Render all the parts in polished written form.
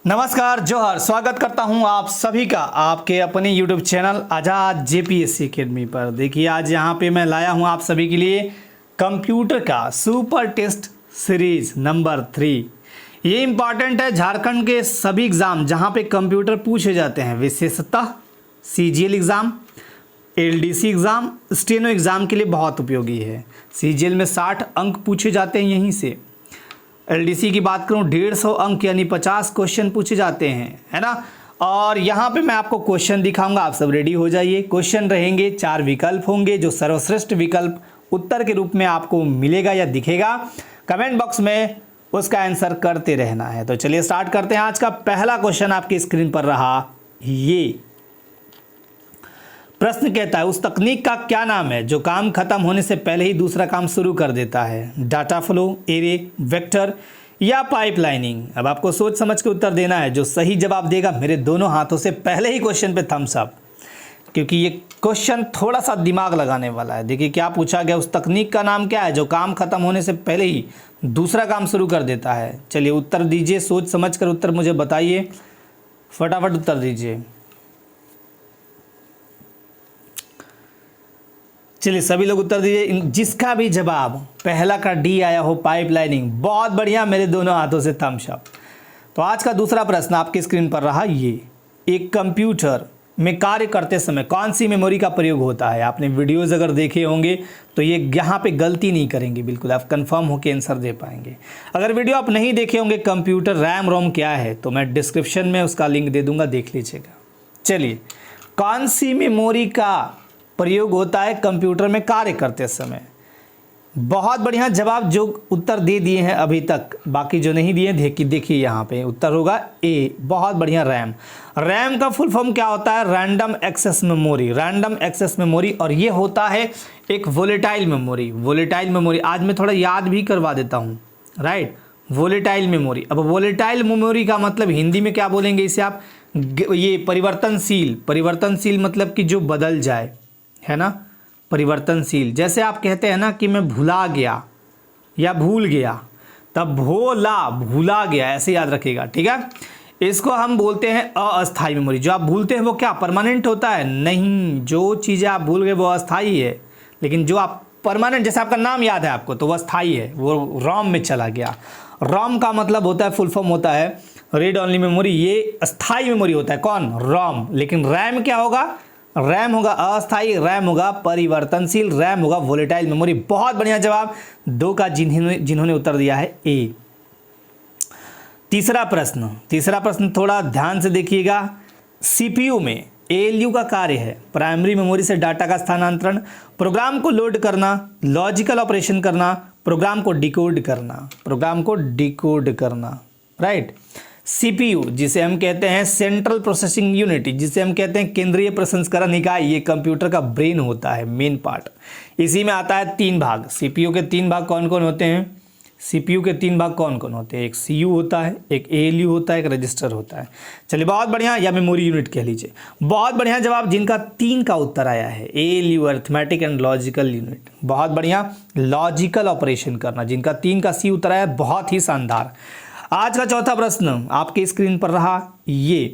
नमस्कार जोहर, स्वागत करता हूं आप सभी का आपके अपने YouTube चैनल आज़ाद जेपीएससी एकेडमी पर। देखिए आज यहां पे मैं लाया हूं आप सभी के लिए कंप्यूटर का सुपर टेस्ट सीरीज नंबर 3। ये इम्पॉर्टेंट है झारखंड के सभी एग्ज़ाम जहां पे कंप्यूटर पूछे जाते हैं, विशेषतः CGL exam, LDC exam, steno exam के लिए बहुत उपयोगी है। CGL में 60 अंक पूछे जाते हैं यहीं से। LDC की बात करूं 150 अंक यानी 50 क्वेश्चन पूछे जाते हैं, है ना। और यहाँ पे मैं आपको क्वेश्चन दिखाऊंगा, आप सब रेडी हो जाइए। क्वेश्चन रहेंगे, 4 विकल्प होंगे, जो सर्वश्रेष्ठ विकल्प उत्तर के रूप में आपको मिलेगा या दिखेगा। कमेंट बॉक्स में उसका आंसर करते रहना है। तो चलिए स्टार्ट करते हैं। आज का पहला क्वेश्चन आपकी स्क्रीन पर रहा ये। प्रश्न कहता है उस तकनीक का क्या नाम है जो काम खत्म होने से पहले ही दूसरा काम शुरू कर देता है? डाटा फ्लो, एरे, वेक्टर या पाइपलाइनिंग? अब आपको सोच समझ के उत्तर देना है। जो सही जवाब देगा मेरे दोनों हाथों से पहले ही क्वेश्चन पे थम्स अप, क्योंकि ये क्वेश्चन थोड़ा सा दिमाग लगाने वाला है। देखिए क्या पूछा गया, उस तकनीक का नाम क्या है जो काम खत्म होने से पहले ही दूसरा काम शुरू कर देता है? चलिए उत्तर दीजिए, सोच समझ कर उत्तर मुझे बताइए, फटाफट उत्तर दीजिए। चलिए सभी लोग उत्तर दीजिए। जिसका भी जवाब पहला का डी आया हो, पाइपलाइनिंग, बहुत बढ़िया, मेरे दोनों हाथों से थम्स अप। तो आज का दूसरा प्रश्न आपकी स्क्रीन पर रहा ये। एक कंप्यूटर में कार्य करते समय कौन सी मेमोरी का प्रयोग होता है? आपने वीडियोस अगर देखे होंगे तो ये यहाँ पे गलती नहीं करेंगे, बिल्कुल आप कंफर्म होकर आंसर दे पाएंगे। अगर वीडियो आप नहीं देखे होंगे कंप्यूटर रैम रोम क्या है, तो मैं डिस्क्रिप्शन में उसका लिंक दे दूंगा, देख लीजिएगा। चलिए, कौन सी मेमोरी का प्रयोग होता है कंप्यूटर में कार्य करते समय? बहुत बढ़िया जवाब जो उत्तर दे दिए हैं अभी तक, बाकी जो नहीं दिए देखिए यहाँ पे उत्तर होगा ए, बहुत बढ़िया। रैम का फुल फॉर्म क्या होता है? Random access memory, random access memory. और ये होता है एक वोलेटाइल मेमोरी। वोलेटाइल मेमोरी आज मैं थोड़ा याद भी करवा देता हूँ, राइट। Volatile memory. अब वोलेटाइल मेमोरी का मतलब हिंदी में क्या बोलेंगे इसे आप? ये परिवर्तनशील। परिवर्तनशील मतलब कि जो बदल जाए, है ना, परिवर्तनशील। जैसे आप कहते हैं ना कि मैं भुला गया या भूल गया, तब भूला गया, ऐसे याद रखिएगा, ठीक है। इसको हम बोलते हैं अस्थायी मेमोरी। जो आप भूलते हैं वो क्या परमानेंट होता है? नहीं, जो चीज़ें आप भूल गए वो अस्थायी है, लेकिन जो आप परमानेंट, जैसे आपका नाम याद है आपको, तो वो अस्थायी है, वो रॉम में चला गया। रॉम का मतलब होता है, फुल फॉर्म होता है रीड ओनली मेमोरी। ये अस्थायी मेमोरी होता है, कौन? रॉम। लेकिन रैम क्या होगा? रैम होगा अस्थाई, रैम होगा परिवर्तनशील, रैम होगा वोलेटाइल मेमोरी। बहुत बढ़िया जवाब, 2 का जिन्होंने उत्तर दिया है ए। तीसरा प्रश्न थोड़ा ध्यान से देखिएगा। CPU में ALU का कार्य है प्राइमरी मेमोरी से डाटा का स्थानांतरण, प्रोग्राम को लोड करना, लॉजिकल ऑपरेशन करना, प्रोग्राम को डिकोड करना, राइट। CPU जिसे हम कहते हैं सेंट्रल प्रोसेसिंग यूनिट, जिसे हम कहते हैं केंद्रीय प्रसंस्करण इकाई, ये कंप्यूटर का ब्रेन होता है, मेन पार्ट। इसी में आता है 3 भाग। CPU के 3 भाग कौन कौन होते हैं? CPU के 3 भाग कौन कौन होते हैं? एक CU होता है, एक ALU होता है, एक रजिस्टर होता है। चलिए बहुत बढ़िया, या मेमोरी यूनिट कह लीजिए। बहुत बढ़िया जवाब, जिनका 3 का उत्तर आया है, ALU arithmetic and logical unit. बहुत बढ़िया, लॉजिकल ऑपरेशन करना, जिनका 3 का C उत्तर आया, बहुत ही शानदार। आज का चौथा प्रश्न आपकी स्क्रीन पर रहा ये।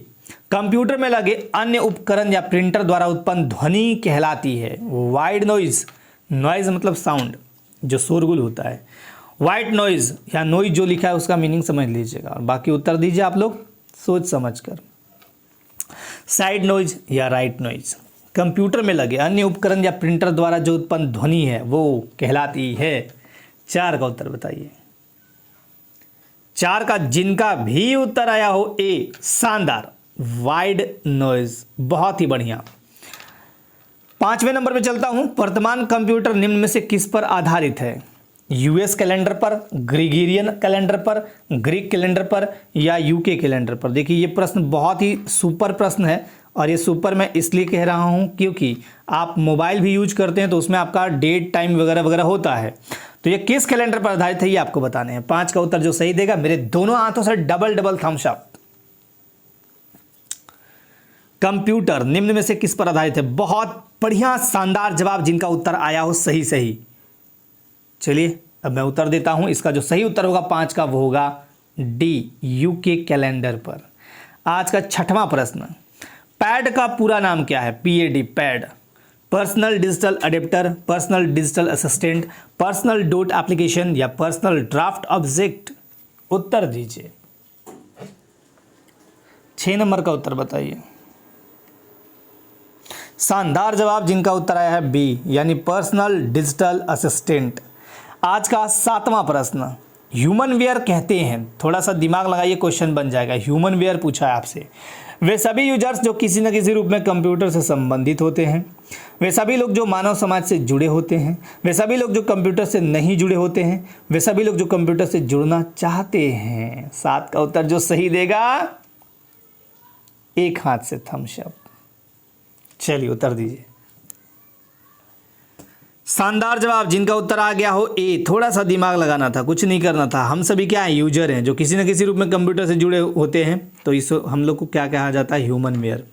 कंप्यूटर में लगे अन्य उपकरण या प्रिंटर द्वारा उत्पन्न ध्वनि कहलाती है वाइड नॉइज। नॉइज मतलब साउंड, जो शोरगुल होता है। वाइट नॉइज या नॉइज जो लिखा है उसका मीनिंग समझ लीजिएगा, और बाकी उत्तर दीजिए आप लोग सोच समझकर। साइड नॉइज या राइट नॉइज। कंप्यूटर में लगे अन्य उपकरण या प्रिंटर द्वारा जो उत्पन्न ध्वनि है वो कहलाती है। 4 का उत्तर बताइए। 4 का जिनका भी उत्तर आया हो ए, शानदार, वाइड नॉइज, बहुत ही बढ़िया। 5वें नंबर पे चलता हूं। वर्तमान कंप्यूटर निम्न में से किस पर आधारित है? US कैलेंडर पर, ग्रेगोरियन कैलेंडर पर, ग्रीक कैलेंडर पर या UK कैलेंडर पर? देखिए ये प्रश्न बहुत ही सुपर प्रश्न है, और ये सुपर मैं इसलिए कह रहा हूं क्योंकि आप मोबाइल भी यूज करते हैं तो उसमें आपका डेट टाइम वगैरह वगैरह होता है। तो ये किस कैलेंडर पर आधारित है ये आपको बताने हैं। 5 का उत्तर जो सही देगा मेरे दोनों हाथों से डबल थम्स अप। कंप्यूटर निम्न में से किस पर आधारित है? बहुत बढ़िया शानदार जवाब, जिनका उत्तर आया हो सही। चलिए अब मैं उत्तर देता हूं। इसका जो सही उत्तर होगा 5 का वो होगा डी, UK कैलेंडर पर। आज का छठवां प्रश्न, पैड का पूरा नाम क्या है? PAD, pad. Personal digital adapter, personal digital assistant, personal dot application या पर्सनल ड्राफ्ट ऑब्जेक्ट? उत्तर दीजिए। 6 नंबर का उत्तर बताइए। शानदार जवाब, जिनका उत्तर आया है बी, यानी पर्सनल डिजिटल असिस्टेंट। आज का 7वां प्रश्न, ह्यूमन वेयर कहते हैं, थोड़ा सा दिमाग लगाइए, क्वेश्चन बन जाएगा। ह्यूमन वेयर पूछा है आपसे। वे सभी यूजर्स जो किसी न किसी रूप में कंप्यूटर से संबंधित होते हैं, वे सभी लोग जो मानव समाज से जुड़े होते हैं, वे सभी लोग जो कंप्यूटर से नहीं जुड़े होते हैं, वे सभी लोग जो कंप्यूटर से जुड़ना चाहते हैं। 7 का उत्तर जो सही देगा एक हाथ से थम्स अप। चलिए उत्तर दीजिए। शानदार जवाब, जिनका उत्तर आ गया हो ए। थोड़ा सा दिमाग लगाना था, कुछ नहीं करना था। हम सभी क्या है? यूजर हैं जो किसी न किसी रूप में कंप्यूटर से जुड़े होते हैं, तो इस हम लोग को क्या कहा जाता है? Human where.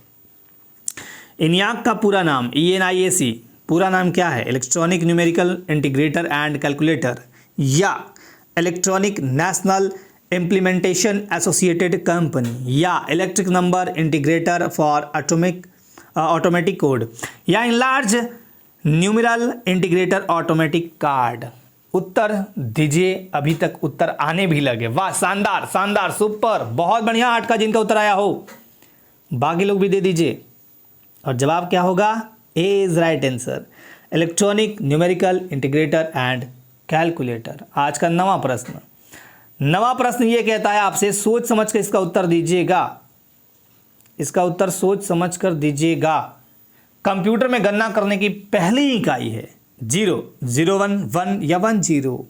ENIAC का पूरा नाम, ENIAC पूरा नाम क्या है? Electronic numerical integrator and calculator या electronic national implementation associated company या electric number integrator for automatic code या enlarge numeral integrator automatic card? उत्तर दीजिए। अभी तक उत्तर आने भी लगे। वाह, शानदार शानदार, सुपर, बहुत बढ़िया। 8 का जिनका उत्तर आया हो, बाकी लोग भी दे दीजिए। और जवाब क्या होगा? A is right answer, electronic numerical integrator and calculator. आज का 9वां प्रश्न, 9वां प्रश्न ये कहता है आपसे, सोच समझ कर इसका उत्तर दीजिएगा। इसका उत्तर सोच समझ कर दीजिएगा। कंप्यूटर में गणना करने की पहली इकाई है 0, 01, 1 या 10?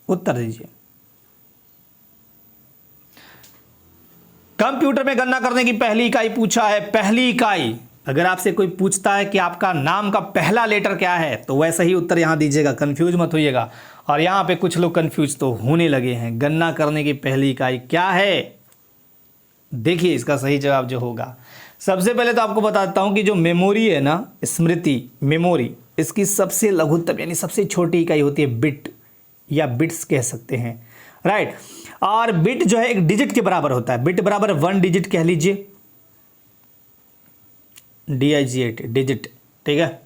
उत्तर दीजिए। कंप्यूटर में गणना करने की पहली इकाई पूछा है, पहली इकाई। अगर आपसे कोई पूछता है कि आपका नाम का पहला लेटर क्या है, तो वैसा ही उत्तर यहां दीजिएगा, कंफ्यूज मत होइएगा। और यहां पे कुछ लोग कंफ्यूज तो होने लगे हैं। गणना करने की पहली इकाई क्या है? देखिए इसका सही जवाब जो होगा, सबसे पहले तो आपको बताता हूं कि जो मेमोरी है ना, स्मृति, मेमोरी, इसकी सबसे लघुत्तम यानी सबसे छोटी इकाई होती है बिट या बिट्स कह सकते हैं, राइट। और बिट जो है एक डिजिट के बराबर होता है। बिट बराबर 1 डिजिट कह लीजिए, DIGIT डिजिट, ठीक है।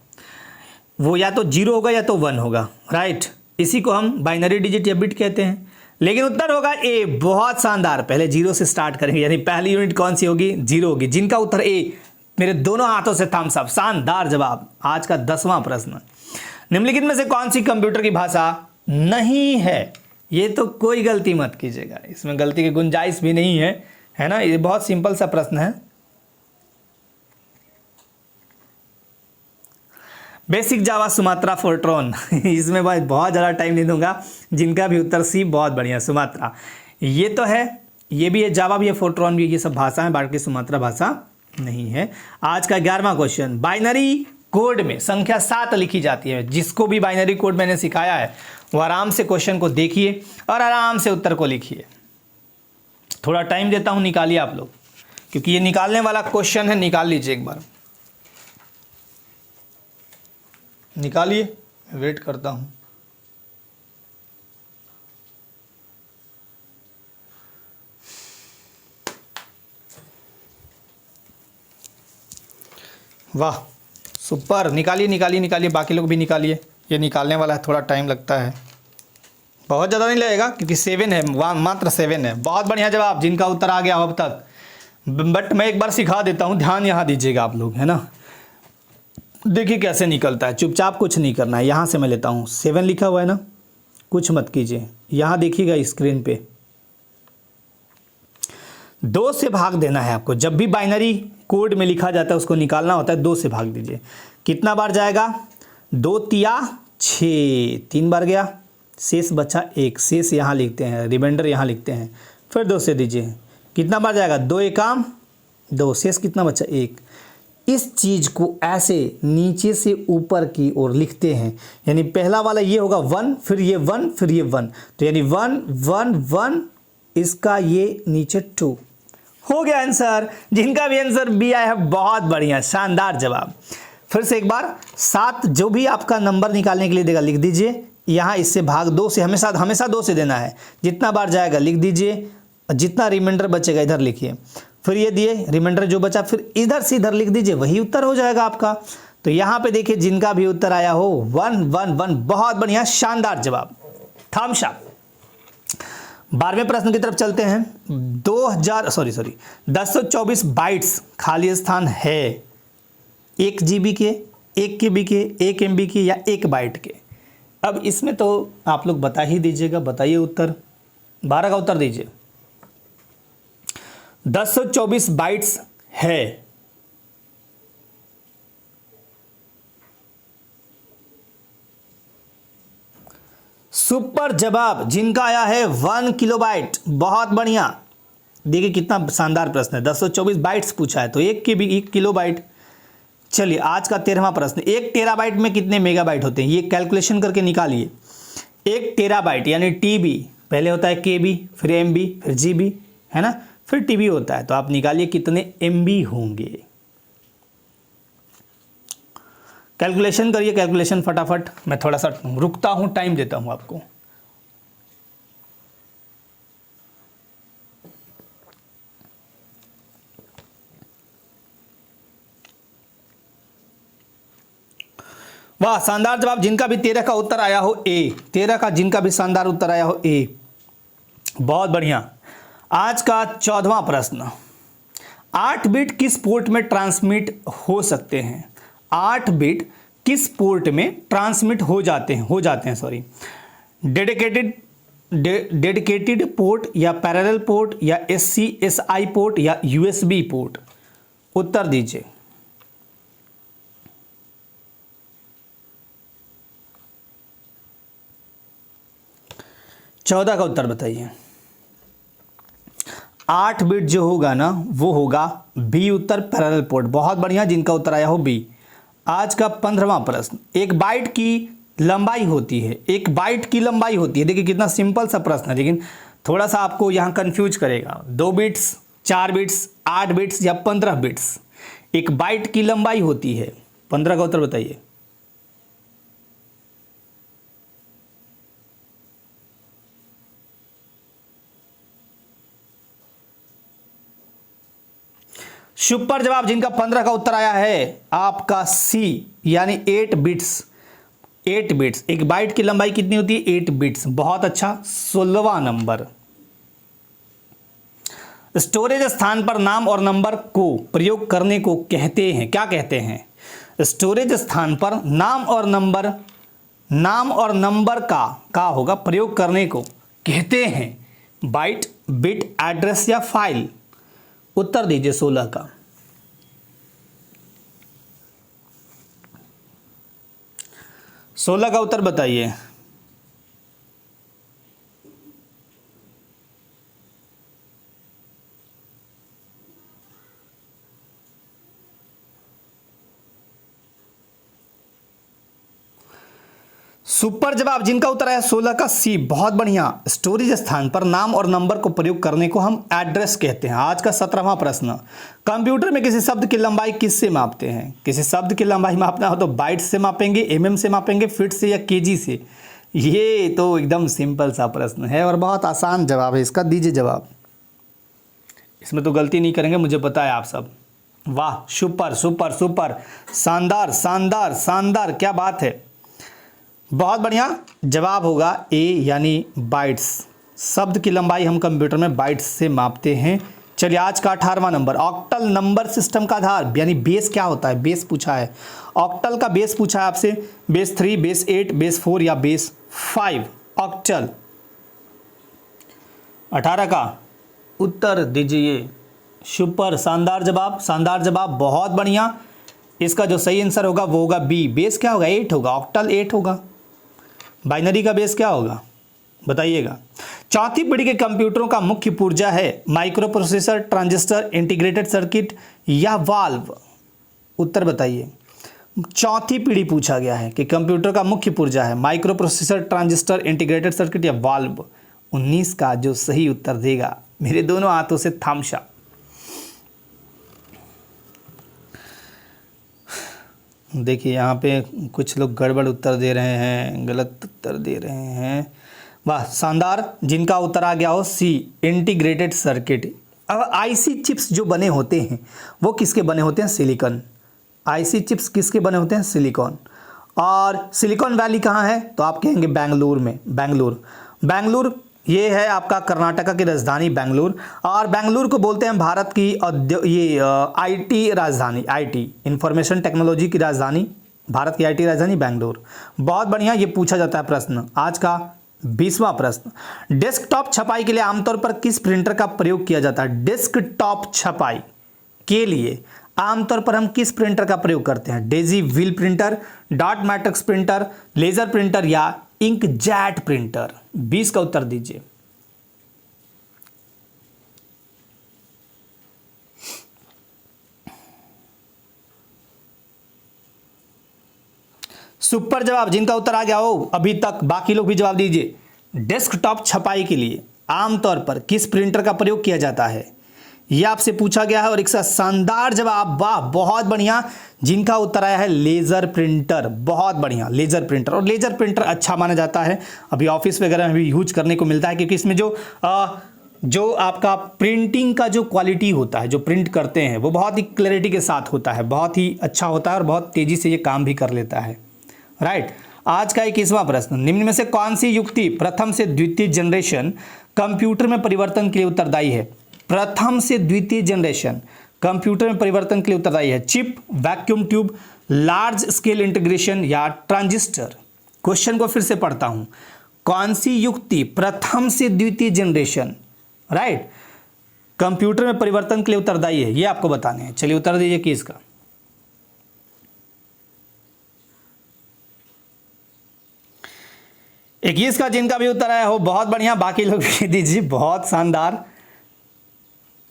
वो या तो 0 होगा या तो 1 होगा, राइट। इसी को हम बाइनरी डिजिट या बिट कहते हैं। लेकिन उत्तर होगा ए। बहुत शानदार, पहले 0 से स्टार्ट करेंगे, यानी पहली यूनिट कौन सी होगी? 0 होगी, जिनका उत्तर ए। मेरे दोनों हाथों से थम्स अप, शानदार जवाब। आज का 10वां प्रश्न, निम्नलिखित में से कौन सी कंप्यूटर की भाषा नहीं है? ये तो कोई गलती मत कीजिएगा, इसमें गलती की गुंजाइश भी नहीं है ना। ये बहुत सिंपल सा प्रश्न है। बेसिक जावा सुमात्रा फोर्ट्रॉन इसमें बहुत ज़्यादा टाइम नहीं दूंगा। जिनका भी उत्तर सी, बहुत बढ़िया, सुमात्रा। ये तो है, ये भी है, जावा भी है, फोर्ट्रॉन भी है, ये सब भाषा है, बाकी सुमात्रा भाषा नहीं है। आज का 11वां क्वेश्चन, बाइनरी कोड में संख्या 7 लिखी जाती है। जिसको भी बाइनरी कोड मैंने सिखाया है वो आराम से क्वेश्चन को देखिए और आराम से उत्तर को लिखिए। थोड़ा टाइम देता हूं, निकालिए आप लोग, क्योंकि ये निकालने वाला क्वेश्चन है। निकाल लीजिए एक बार, निकालिए, वेट करता हूं। वाह, सुपर, निकालिए निकालिए निकालिए, बाकी लोग भी निकालिए। ये निकालने वाला है, थोड़ा टाइम लगता है, बहुत ज़्यादा नहीं लगेगा क्योंकि 7 है, मात्र 7 है। बहुत बढ़िया जवाब, जिनका उत्तर आ गया हो अब तक। बट मैं एक बार सिखा देता हूँ, ध्यान यहाँ दीजिएगा आप लोग, है ना। देखिए कैसे निकलता है, चुपचाप कुछ नहीं करना है। यहाँ से मैं लेता हूँ, 7 लिखा हुआ है ना, कुछ मत कीजिए। यहाँ देखिएगा स्क्रीन पे, 2 से भाग देना है आपको। जब भी बाइनरी कोड में लिखा जाता है उसको निकालना होता है, 2 से भाग दीजिए। कितना बार जाएगा? 2 तिया 6, 3 बार गया, शेष बचा 1। शेष यहाँ लिखते हैं, रिमाइंडर यहाँ लिखते हैं, फिर 2 से दीजिए। कितना बार जाएगा? 2 एकाम 2, शेष कितना बचा? 1। इस चीज़ को ऐसे नीचे से ऊपर की ओर लिखते हैं, यानी पहला वाला ये होगा 1, फिर ये 1, फिर ये 1, तो यानी 1 1 1, इसका ये नीचे 2 हो गया आंसर। जिनका भी आंसर बी आया है, बहुत बढ़िया, शानदार जवाब। फिर से एक बार, 7 जो भी आपका नंबर निकालने के लिए देगा लिख दीजिए। यहाँ इससे भाग 2 से, हमेशा 2 से देना है। जितना बार जाएगा लिख दीजिए, जितना रिमाइंडर बचेगा इधर लिखिए, फिर ये दिए रिमाइंडर जो बचा फिर इधर से इधर लिख दीजिए, वही उत्तर हो जाएगा आपका। तो यहाँ पे देखिए जिनका भी उत्तर आया हो 111, बहुत बढ़िया, शानदार जवाब, थम्स अप। 12वें प्रश्न की तरफ चलते हैं। 1024 बाइट्स खाली स्थान है 1 GB के, 1 KB के, 1 MB के या 1 बाइट के। अब इसमें तो आप लोग बता ही दीजिएगा, बताइए उत्तर, 12 का उत्तर दीजिए। 1024 बाइट्स है, सुपर जवाब, जिनका आया है 1 किलोबाइट, बहुत बढ़िया। देखिए कितना शानदार प्रश्न है, 1024 बाइट्स पूछा है तो 1 KB 1 किलोबाइट। चलिए आज का 13वां प्रश्न, 1 टेराबाइट में कितने मेगाबाइट होते हैं, ये कैलकुलेशन करके निकालिए। 1 टेराबाइट यानी TB, पहले होता है KB, फिर MB, फिर GB, है ना, फिर TB होता है, तो आप निकालिए कितने MB होंगे। कैलकुलेशन करिए, कैलकुलेशन फटाफट, मैं थोड़ा सा रुकता हूं, टाइम देता हूं आपको। वाह, शानदार जवाब, जिनका भी 13 का उत्तर आया हो A, 13 का जिनका भी शानदार उत्तर आया हो A, बहुत बढ़िया। आज का 14वां प्रश्न, 8 बिट किस पोर्ट में ट्रांसमिट हो सकते हैं, 8 बिट किस पोर्ट में ट्रांसमिट हो जाते हैं सॉरी, डेडिकेटेड पोर्ट या पैरेलल पोर्ट या SCSI पोर्ट या USB पोर्ट, उत्तर दीजिए। चौदह का उत्तर बताइए। 8 बिट जो होगा ना वो होगा B उत्तर, पैरेलल पोर्ट, बहुत बढ़िया, जिनका उत्तर आया हो B। आज का 15वां प्रश्न, 1 बाइट की लंबाई होती है, 1 बाइट की लंबाई होती है, देखिए कितना सिंपल सा प्रश्न है, लेकिन थोड़ा सा आपको यहां कंफ्यूज करेगा। 2 बिट्स, 4 बिट्स, 8 बिट्स या 15 बिट्स, 1 बाइट की लंबाई होती है, 15 का उत्तर बताइए। सुपर जवाब, जिनका 15 का उत्तर आया है आपका C यानी 8 बिट्स, 8 बिट्स, 1 बाइट की लंबाई कितनी होती है, 8 बिट्स, बहुत अच्छा। 16वां नंबर, स्टोरेज स्थान पर नाम और नंबर को प्रयोग करने को कहते हैं, क्या कहते हैं, स्टोरेज स्थान पर नाम और नंबर का होगा प्रयोग करने को कहते हैं, बाइट, बिट, एड्रेस या फाइल, उत्तर दीजिए 16 का। सोलह का उत्तर बताइए। सुपर जवाब, जिनका उत्तर है 16 का C, बहुत बढ़िया। स्टोरेज स्थान पर नाम और नंबर को प्रयोग करने को हम एड्रेस कहते हैं। आज का 17वां प्रश्न, कंप्यूटर में किसी शब्द की लंबाई किससे मापते हैं, किसी शब्द की लंबाई मापना हो तो बाइट से मापेंगे, MM से मापेंगे, फीट से या KG से। ये तो एकदम सिंपल सा प्रश्न है और बहुत आसान जवाब है इसका, दीजिए जवाब, इसमें तो गलती नहीं करेंगे, मुझे पता है आप सब। वाह, सुपर सुपर सुपर, शानदार शानदार शानदार, क्या बात है, बहुत बढ़िया। जवाब होगा A यानी बाइट्स, शब्द की लंबाई हम कंप्यूटर में बाइट्स से मापते हैं। चलिए आज का 18वां नंबर, ऑक्टल नंबर सिस्टम का आधार यानी बेस क्या होता है, बेस पूछा है, ऑक्टल का बेस पूछा है आपसे, बेस 3, बेस 8, बेस 4 या बेस 5, ऑक्टल। 18 का उत्तर दीजिए। सुपर, शानदार जवाब शानदार जवाब, बहुत बढ़िया। इसका जो सही आंसर होगा वो होगा B, बेस क्या होगा, 8 होगा, ऑक्टल 8 होगा। बाइनरी का बेस क्या होगा बताइएगा। चौथी पीढ़ी के कंप्यूटरों का मुख्य पुर्जा है micro processor, transistor, integrated circuit या वाल्व, उत्तर बताइए। चौथी पीढ़ी पूछा गया है कि कंप्यूटर का मुख्य पुर्जा है micro processor, transistor, integrated circuit या वाल्व। 19 का जो सही उत्तर देगा मेरे दोनों हाथों से थम्स अप। देखिए यहाँ पे कुछ लोग गड़बड़ उत्तर दे रहे हैं, गलत उत्तर दे रहे हैं, वाह शानदार, जिनका उत्तर आ गया हो सी, इंटीग्रेटेड सर्किट। अब आईसी चिप्स जो बने होते हैं वो किसके बने होते हैं? सिलिकॉन। आईसी चिप्स किसके बने होते हैं? सिलिकॉन। और सिलिकॉन वैली कहाँ है? तो आप कहेंगे बेंगलुरु में। बेंगलुरु ये है आपका कर्नाटका की राजधानी बेंगलुरु। और बेंगलुरु को बोलते हैं भारत की आईटी राजधानी, आईटी इंफॉर्मेशन टेक्नोलॉजी की राजधानी, भारत की आईटी राजधानी बेंगलुरु। बहुत बढ़िया, ये पूछा जाता है प्रश्न। आज का 20वां प्रश्न, डेस्कटॉप छपाई के लिए आमतौर पर किस प्रिंटर का प्रयोग किया जाता है? डेस्कटॉप छपाई के लिए आमतौर पर हम किस प्रिंटर का प्रयोग करते हैं? Daisy wheel printer, dot matrix printer, laser printer या इंकजेट प्रिंटर? 20 का उत्तर दीजिए। सुपर जवाब, जिनका उत्तर आ गया हो अभी तक, बाकी लोग भी जवाब दीजिए। डेस्कटॉप छपाई के लिए आमतौर पर किस प्रिंटर का प्रयोग किया जाता है, यह आपसे पूछा गया है। और एक शानदार जवाब, वाह बहुत बढ़िया, जिनका उत्तर आया है लेजर प्रिंटर। बहुत बढ़िया, लेजर प्रिंटर। और लेजर प्रिंटर अच्छा माना जाता है, अभी ऑफिस वगैरह में भी यूज करने को मिलता है, क्योंकि इसमें जो आपका प्रिंटिंग का जो क्वालिटी होता है, जो प्रिंट करते हैं, वो बहुत ही क्लैरिटी के साथ होता है, बहुत ही अच्छा होता है और बहुत तेजी से ये काम भी कर लेता है। राइट। आज का 21वां प्रश्न, निम्न में से कौन सी युक्ति प्रथम से द्वितीय जनरेशन कंप्यूटर में परिवर्तन के लिए उत्तरदायी है? प्रथम से द्वितीय जनरेशन कंप्यूटर में परिवर्तन के लिए उत्तरदायी है? Chip, vacuum tube, large scale integration या ट्रांजिस्टर? क्वेश्चन को फिर से पढ़ता हूं, कौन सी युक्ति प्रथम से द्वितीय जनरेशन, राइट, कंप्यूटर में परिवर्तन के लिए उत्तरदायी है, ये आपको बताने हैं। चलिए उत्तर दीजिए कि इसका। इक्कीस का जिनका भी उत्तर आया हो बहुत बढ़िया, बाकी लोग भी दीजिए। बहुत शानदार,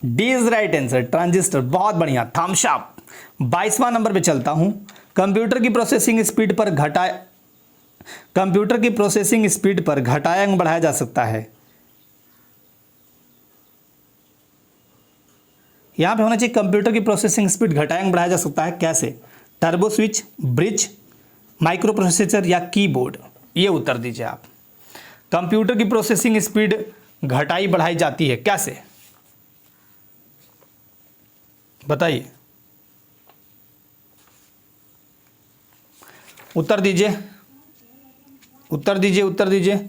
D is right answer, transistor. बहुत बढ़िया, थम्स अप। 22वां नंबर पे चलता हूं, कंप्यूटर की प्रोसेसिंग स्पीड पर घटाया या बढ़ाया जा सकता है? यहां पे होना चाहिए कंप्यूटर की प्रोसेसिंग स्पीड घटाया या बढ़ाया जा सकता है, कैसे? Turbo switch, bridge, micro processor या कीबोर्ड? ये उत्तर दीजिए आप। कंप्यूटर की प्रोसेसिंग स्पीड घटाई बढ़ाई जाती है, कैसे? बताइए, उत्तर दीजिए, उत्तर दीजिए, उत्तर दीजिए।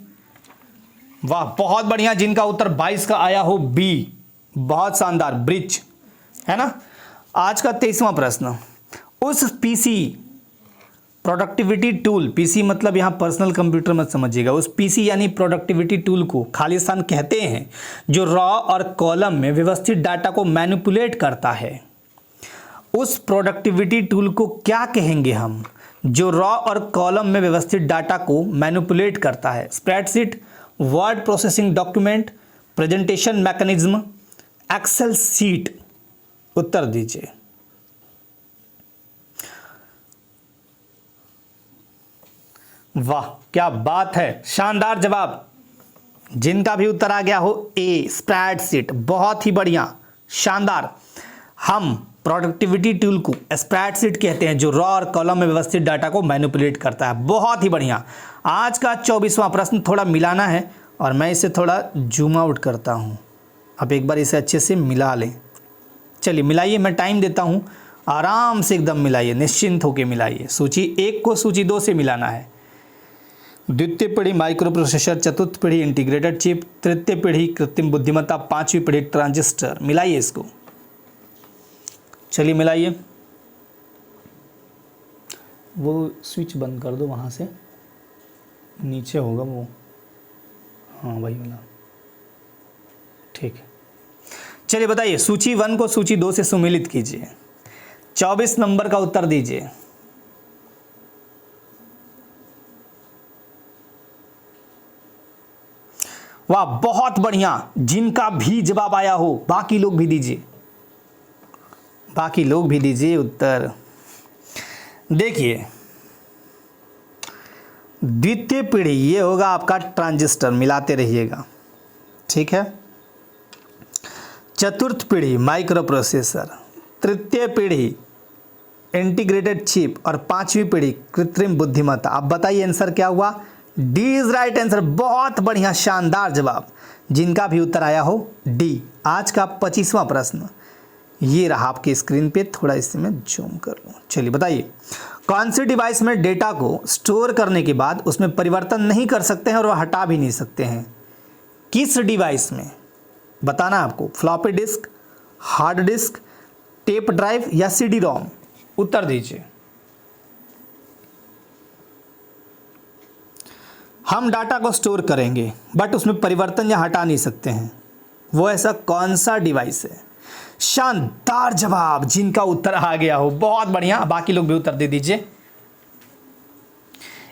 वाह बहुत बढ़िया, जिनका उत्तर 22 का आया हो बी, बहुत शानदार, ब्रिज, है ना। आज का 23वां प्रश्न, उस पीसी प्रोडक्टिविटी टूल, पीसी मतलब यहां पर्सनल कंप्यूटर मत समझिएगा, उस पीसी यानी प्रोडक्टिविटी टूल को खालिस्तान कहते हैं जो रॉ और कॉलम में व्यवस्थित डाटा को मैनिपुलेट करता है। उस प्रोडक्टिविटी टूल को क्या कहेंगे हम, जो रॉ और कॉलम में व्यवस्थित डाटा को मैनिपुलेट करता है? Spreadsheet, word processing document, presentation mechanism, excel sheet? उत्तर दीजिए। वाह क्या बात है, शानदार जवाब, जिनका भी उत्तर आ गया हो ए, स्प्रेडशीट। बहुत ही बढ़िया, शानदार। हम प्रोडक्टिविटी टूल को स्प्रेडशीट कहते हैं जो रॉ और कॉलम में व्यवस्थित डाटा को मैनिपुलेट करता है। बहुत ही बढ़िया। आज का 24वां प्रश्न थोड़ा मिलाना है और मैं इसे थोड़ा जूम आउट करता हूं, अब एक बार इसे अच्छे से मिला लें। चलिए मिलाइए, मैं टाइम देता हूं, आराम से एकदम मिलाइए, निश्चिंत होकर मिलाइए। सूची 1 को सूची 2 से मिलाना है। द्वितीय पीढ़ी माइक्रो प्रोसेसर, चतुर्थ पीढ़ी इंटीग्रेटेड चिप, तृतीय पीढ़ी कृत्रिम बुद्धिमत्ता, 5वीं पीढ़ी ट्रांजिस्टर। मिलाइए इसको, चलिए मिलाइए। वो स्विच बंद कर दो, वहाँ से नीचे होगा वो, हाँ वही वाला, ठीक है। चलिए बताइए, सूची 1 को सूची 2 से सुमेलित कीजिए, 24 नंबर का उत्तर दीजिए। वाह बहुत बढ़िया, जिनका भी जवाब आया हो बाकी लोग भी दीजिए, बाकी लोग भी दीजिए उत्तर। देखिए द्वितीय पीढ़ी ये होगा आपका ट्रांजिस्टर, मिलाते रहिएगा, ठीक है। चतुर्थ पीढ़ी माइक्रो प्रोसेसर, तृतीय पीढ़ी इंटीग्रेटेड चिप और 5वीं पीढ़ी कृत्रिम बुद्धिमत्ता। अब बताइए आंसर क्या हुआ? D is right answer. बहुत बढ़िया, शानदार जवाब। जिनका भी उत्तर आया हो डी। आज का 25वां प्रश्न ये रहा आपके स्क्रीन पे, थोड़ा इसे मैं जूम कर लूँ। चलिए बताइए, कौन सी डिवाइस में डेटा को स्टोर करने के बाद उसमें परिवर्तन नहीं कर सकते हैं और वह हटा भी नहीं सकते हैं? किस डिवाइस में बताना आपको, floppy disk, hard disk, tape drive या सीडी रोम? उत्तर दीजिए। हम डाटा को स्टोर करेंगे बट उसमें परिवर्तन या हटा नहीं सकते हैं, वो ऐसा कौन सा डिवाइस है? शानदार जवाब। जिनका उत्तर आ गया हो बहुत बढ़िया, बाकी लोग भी उत्तर दे दीजिए।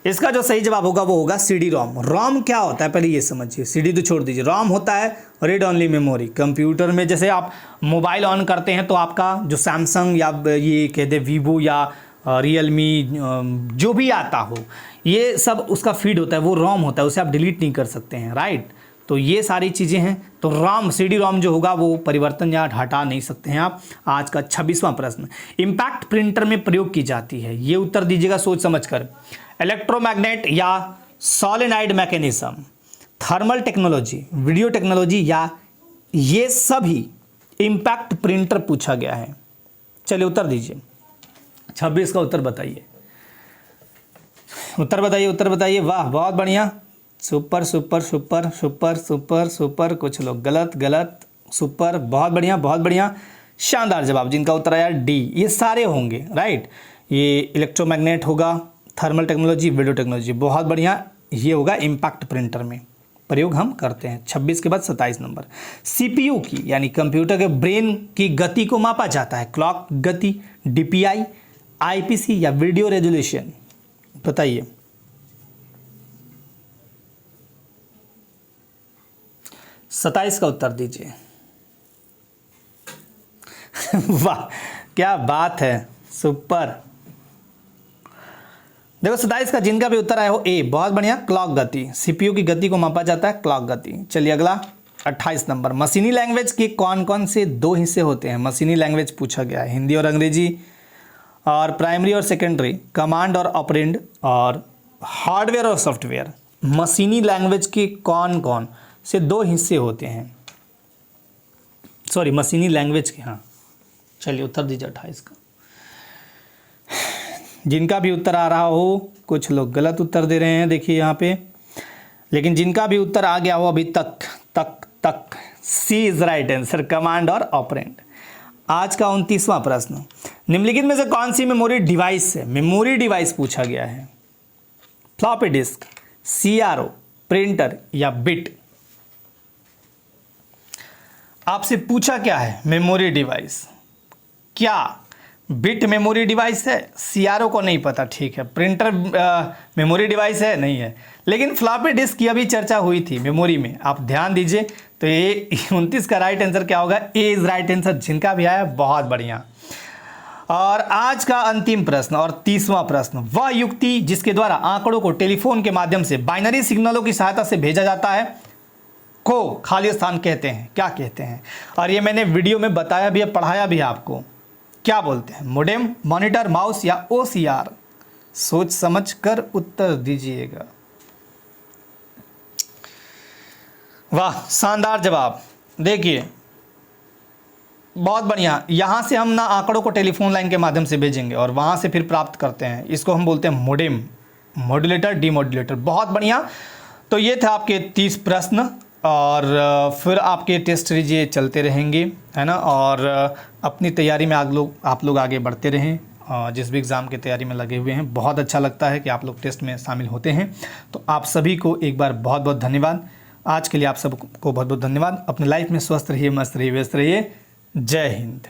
इसका जो सही जवाब होगा वो होगा सीडी रोम। रोम क्या होता है पहले ये समझिए, सीडी तो छोड़ दीजिए। रोम होता है रीड ओनली मेमोरी। कंप्यूटर में जैसे आप मोबाइल ऑन करते हैं तो आपका जो सैमसंग या ये कहते वीवो या रियलमी जो भी आता हो, ये सब उसका फीड होता है, वो रोम होता है, उसे आप डिलीट नहीं कर सकते हैं, राइट। तो ये सारी चीज़ें हैं। तो रोम, सीडी रोम जो होगा वो परिवर्तन या हटा नहीं सकते हैं आप। आज का 26वां प्रश्न, इम्पैक्ट प्रिंटर में प्रयोग की जाती है, ये उत्तर दीजिएगा सोच समझकर। इलेक्ट्रोमैग्नेट या solenoid mechanism, thermal technology, video technology या ये सभी इम्पैक्ट प्रिंटर पूछा गया है। चलिए उत्तर दीजिए। 26 का उत्तर बताइए, उत्तर बताइए, उत्तर बताइए। वाह बहुत बढ़िया, super super super super super super. कुछ लोग गलत गलत, सुपर, बहुत बढ़िया बहुत बढ़िया, शानदार जवाब। जिनका उत्तर आया डी, ये सारे होंगे, राइट। ये इलेक्ट्रोमैग्नेट होगा, थर्मल टेक्नोलॉजी, वीडियो टेक्नोलॉजी, बहुत बढ़िया। ये होगा इम्पैक्ट प्रिंटर में प्रयोग हम करते हैं। 26 के बाद 27 नंबर, सीपीयू की यानी कंप्यूटर के ब्रेन की गति को मापा जाता है, क्लॉक गति, डीपीआई, आईपीसी या वीडियो रेजोल्यूशन? बताइए। सत्ताईस का उत्तर दीजिए। वाह क्या बात है, सुपर। देखो 27 का जिनका भी उत्तर आया हो ए, बहुत बढ़िया। क्लॉक गति, सीपीयू की गति को मापा जाता है क्लॉक गति। चलिए अगला 28 नंबर, मशीनी लैंग्वेज के कौन कौन से 2 हिस्से होते हैं? मशीनी लैंग्वेज पूछा गया है, हिंदी और अंग्रेजी, और प्राइमरी और सेकेंडरी, कमांड और ऑपरेंड, और हार्डवेयर और सॉफ्टवेयर। मशीनी लैंग्वेज के कौन कौन से 2 हिस्से होते हैं? सॉरी, मशीनी लैंग्वेज के, हाँ। चलिए उत्तर दीजिए 28 का। जिनका भी उत्तर आ रहा हो, कुछ लोग गलत उत्तर दे रहे हैं देखिए यहाँ पे, लेकिन जिनका भी उत्तर आ गया हो अभी तक तक तक, सी इज राइट आंसर, कमांड और ऑपरेंड। आज का 29वां प्रश्न, निम्नलिखित में से कौन सी मेमोरी डिवाइस है? मेमोरी डिवाइस पूछा गया है, फ्लॉपी डिस्क, सीआरओ, प्रिंटर या बिट? आपसे पूछा क्या है? Memory device. क्या बिट मेमोरी डिवाइस है? सीआरओ को नहीं पता, ठीक है। प्रिंटर मेमोरी डिवाइस है? नहीं है। लेकिन फ्लॉपी डिस्क की अभी चर्चा हुई थी मेमोरी में, आप ध्यान दीजिए। तो ये 29 का राइट आंसर क्या होगा? A is right answer. जिनका भी आया बहुत बढ़िया। और आज का अंतिम प्रश्न और 30वां प्रश्न, वह युक्ति जिसके द्वारा आंकड़ों को टेलीफोन के माध्यम से बाइनरी सिग्नलों की सहायता से भेजा जाता है को खाली स्थान कहते हैं, क्या कहते हैं? और ये मैंने वीडियो में बताया भी है, पढ़ाया भी है आपको। क्या बोलते हैं? मोडेम, मॉनिटर, माउस या ओसीआर? सोच समझ कर उत्तर दीजिएगा। वाह शानदार जवाब। देखिए बहुत बढ़िया। यहाँ से हम ना आंकड़ों को टेलीफोन लाइन के माध्यम से भेजेंगे और वहाँ से फिर प्राप्त करते हैं, इसको हम बोलते हैं मोडेम, मॉड्यूलेटर, डीमॉड्यूलेटर। बहुत बढ़िया। तो ये थे आपके 30 प्रश्न, और फिर आपके टेस्ट सीरीज ये चलते रहेंगे, है ना। और अपनी तैयारी में आप लोग आगे बढ़ते रहें। जिस भी एग्ज़ाम की तैयारी में लगे हुए हैं, बहुत अच्छा लगता है कि आप लोग टेस्ट में शामिल होते हैं। तो आप सभी को एक बार बहुत बहुत धन्यवाद। आज के लिए आप सबको बहुत बहुत धन्यवाद। अपनी लाइफ में स्वस्थ रहिए, मस्त रहिए, व्यस्त रहिए। जय हिंद।